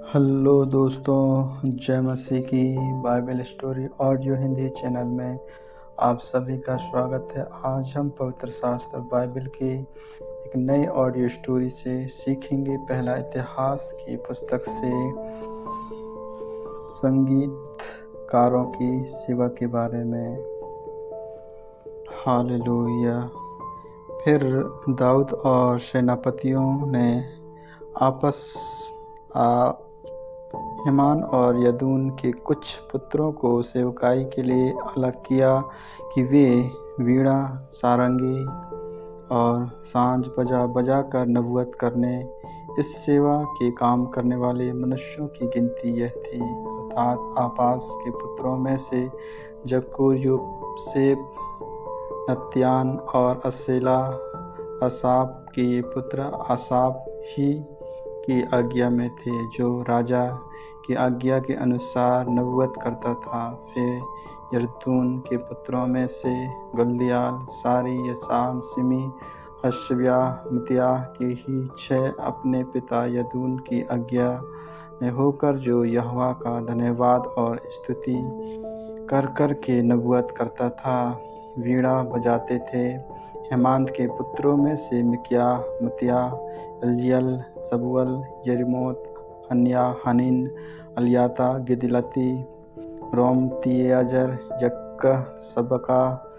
Hello दोस्तों, जय मसीह की Bible story audio Hindi channel में आप सभी का स्वागत है। आज हम पवित्र शास्त्र बाइबल की एक नई ऑडियो स्टोरी से सीखेंगे। पहला इतिहास की पुस्तक से संगीतकारों की सेवा के बारे में। हालेलुया। फिर दाऊद और सेनापतियों ने आपस हेमान और यदून के कुछ पुत्रों को सेवकाई के लिए अलग किया कि वे वीणा, सारंगी और साँझ बजा कर नबूवत करने। इस सेवा के काम करने वाले मनुष्यों की गिनती यह थी, अर्थात आपास के पुत्रों में से जक्कूर, योसेफ, नत्यान और असेला असाप के ये पुत्र आसाप ही की आज्ञा में थे, जो राजा की आज्ञा के अनुसार नबूवत करता था। फिर यदून के पुत्रों में से गल्दियाल, सारी, यशान, सिमी, हशब्या, मत्तियाह के ही 6 अपने पिता यदून की आज्ञा में होकर, जो यहोवा का धन्यवाद और स्तुति कर के नबूवत करता था, वीणा बजाते थे। हेमांत के पुत्रों में से मिक्या, मत्तियाह, एलियल, सबूअल, यरीमोत, हन्या, हनीन, अलियाता, गिदलती, रोमतियाजर, यक्कह, सबका,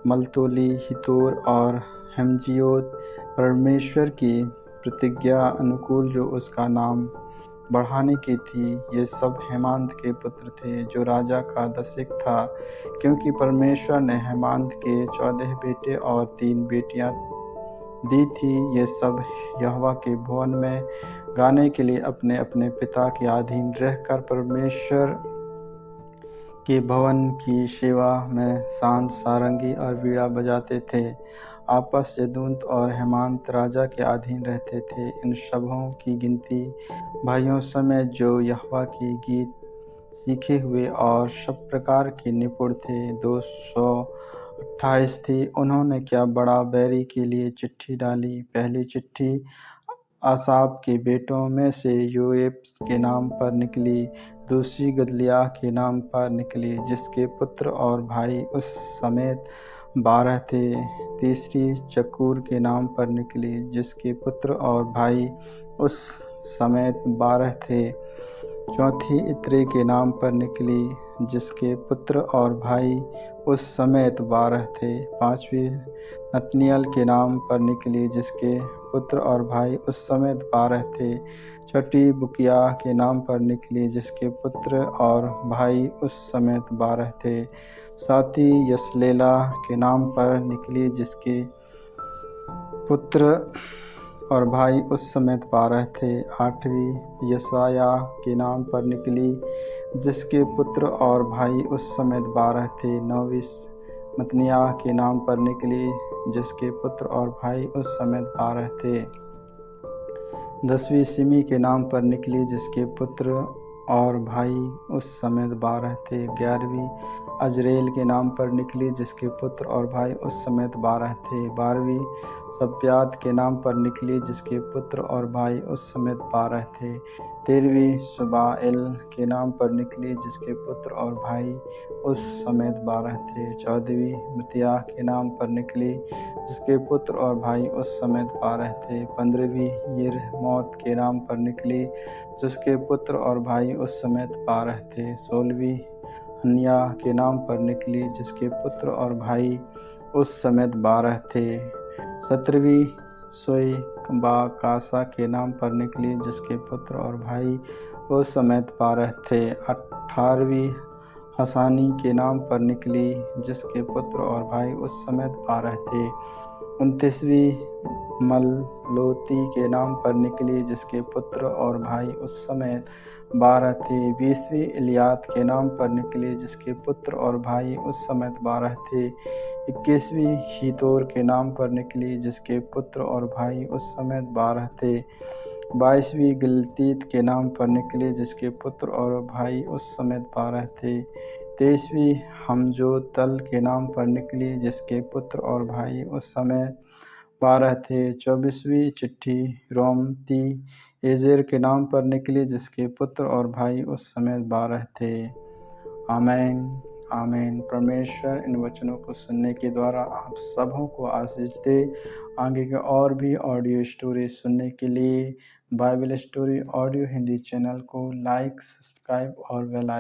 मलतोली, हितोर और हेमजियोत, परमेश्वर की प्रतिज्ञा अनुकूल जो उसका नाम बढ़ाने की थी। ये सब हेमांत के पुत्र थे, जो राजा का दसिक था, क्योंकि परमेश्वर ने हेमांत के 14 बेटे और 3 बेटियां दी थी। ये सब यहोवा के भवन में गाने के लिए अपने अपने पिता के अधीन रहकर परमेश्वर के भवन की सेवा में सांझ, सारंगी और वीणा बजाते थे। आपस यदून और हेमांत राजा के अधीन रहते थे। इन सबों की गिनती भाइयों समेत जो यहोवा की गीत सीखे हुए और सब प्रकार के निपुण थे, 228 थी। उन्होंने क्या बड़ा बैरी के लिए चिट्ठी डाली। पहली चिट्ठी आसाप के बेटों में से योएब के नाम पर निकली, दूसरी गदलियाह के नाम पर निकली, जिसके पुत्र और भाई उस समेत 12 थे। तीसरी जक्कूर के नाम पर निकली, जिसके पुत्र और भाई उस समेत 12 थे। चौथी इत्री के नाम पर निकली, जिसके पुत्र और भाई उस समेत 12 थे। पांचवी नतनियल के नाम पर निकली, जिसके पुत्र और भाई उस समेत 12 थे। छठी बुकिया के नाम पर निकली, जिसके पुत्र और भाई उस समेत 12 थे। सातवीं यसलेला के नाम पर निकली, जिसके पुत्र और भाई उस समेत 12 थे। आठवीं यशाया के नाम पर निकली, जिसके पुत्र और भाई उस समेत 12 थे। नौवीं मत्तनियाह के नाम पर निकली, जिसके पुत्र और भाई उस समेत 12 थे। 10वीं सिमी के नाम पर निकली, जिसके पुत्र और भाई उस समेत 12 थे। 11वीं अजरेल के नाम पर निकली, जिसके पुत्र और भाई उस समेत 12 थे। 12वीं सब्यात के नाम पर निकली, जिसके पुत्र और भाई उस समेत 12 थे। 13वीं सुबाएल के नाम पर निकली, जिसके पुत्र और भाई उस समेत 12 थे। 14वीं मत्तियाह के नाम पर निकली, जिसके पुत्र और भाई उस समेत 12 थे। 15वीं यिर्मोत के नाम पर निकली, जिसके पुत्र और भाई उस समेत 12 थे। 16वीं हन्या के नाम पर निकली, जिसके पुत्र और भाई उस समेत 12 थे। 17वीं सोयबाकासा के नाम पर निकली, जिसके पुत्र और भाई उस समेत 12 थे। 18वीं हसानी के नाम पर निकली, जिसके पुत्र और भाई उस समेत 12 थे। 29वीं मललोती के नाम पर निकली, जिसके पुत्र और भाई उस समेत 12 थे। 20वीं इलियात के नाम पर निकली, जिसके पुत्र और भाई उस समेत 12 थे। 21वीं हितोर के नाम पर निकली, जिसके पुत्र और भाई उस समेत 12 थे। 22वीं गिलतीत के नाम पर निकली, जिसके पुत्र और भाई उस समेत 12 थे। 23वीं हमजोतल के नाम पर निकली, जिसके पुत्र और भाई उस समेत 12 थे। 24वीं चिट्ठी रोमती एजेर के नाम पर निकली, जिसके पुत्र और भाई उस समय 12 थे। आमीन आमीन। परमेश्वर इन वचनों को सुनने के द्वारा आप सबों को आशीष दे। आगे के और भी ऑडियो स्टोरी सुनने के लिए Bible story audio Hindi channel को लाइक, सब्सक्राइब और बेल